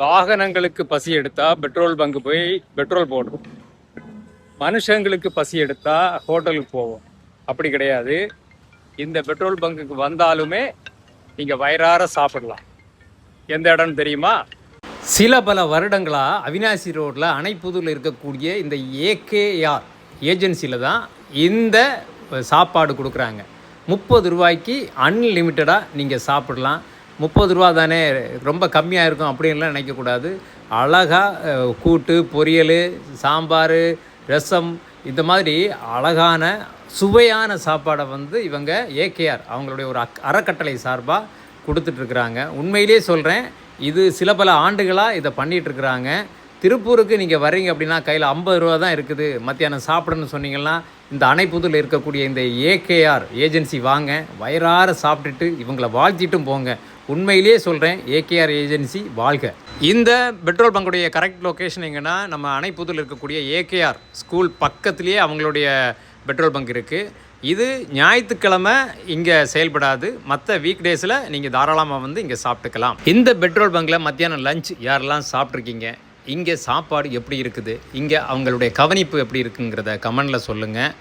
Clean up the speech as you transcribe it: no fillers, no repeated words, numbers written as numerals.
வாகனங்களுக்கு பசி எடுத்தா பெட்ரோல் பங்கு போய் பெட்ரோல் போடுறோம். மனுஷங்களுக்கு பசி எடுத்தா ஹோட்டலுக்கு போவோம். அப்படி கிடையாது. இந்த பெட்ரோல் பங்குக்கு வந்தாலுமே நீங்க வயிறார சாப்பிடலாம். எந்த இடம்னு தெரியுமா? சில பல வருடங்களா அவினாசி ரோட்ல அணைப்புதூரில் இருக்கக்கூடிய இந்த ஏகேஆர் ஏஜென்சியில் தான் இந்த சாப்பாடு கொடுக்குறாங்க. 30 ரூபாய்க்கு அன்லிமிட்டடாக நீங்கள் சாப்பிடலாம். 30 ரூபா தானே, ரொம்ப கம்மியாக இருக்கும் அப்படின்லாம் நினைக்கக்கூடாது. அழகாக கூட்டு, பொரியல், சாம்பார், ரசம், இந்த மாதிரி அழகான சுவையான சாப்பாடை இவங்க ஏகேஆர் அவங்களுடைய ஒரு அறக்கட்டளை சார்பாக கொடுத்துட்ருக்குறாங்க. உண்மையிலே சொல்கிறேன், இது சில பல ஆண்டுகளாக இதை பண்ணிகிட்ருக்குறாங்க. திருப்பூருக்கு நீங்கள் வர்றீங்க அப்படின்னா கையில் 50 ரூபா தான் இருக்குது, மத்தியானம் சாப்பிடணும்னு சொன்னீங்கன்னா இந்த அணைப்புதூரில் இருக்கக்கூடிய இந்த ஏகேஆர் ஏஜென்சி வாங்க, வயிறார சாப்பிட்டுட்டு இவங்களை வாழ்த்திட்டும் போங்க. உண்மையிலே சொல்கிறேன், ஏகேஆர் ஏஜென்சி வாழ்க. இந்த பெட்ரோல் பங்குடைய கரெக்ட் லொக்கேஷன் எங்கன்னா நம்ம அணைப்புதூரில் இருக்கக்கூடிய ஏகேஆர் ஸ்கூல் பக்கத்துலேயே அவங்களுடைய பெட்ரோல் பங்க் இருக்குது. இது ஞாயிற்றுக்கிழமை இங்கே செயல்படாது. மற்ற வீக் டேஸில் நீங்கள் தாராளமாக இங்கே சாப்பிட்டுக்கலாம். இந்த பெட்ரோல் பங்கில் மத்தியானம் லஞ்ச் யாரெல்லாம் சாப்பிட்ருக்கீங்க, இங்கே சாப்பாடு எப்படி இருக்குது, இங்கே அவங்களுடைய கவனிப்பு எப்படி இருக்குங்கிறத கமெண்டில் சொல்லுங்கள்.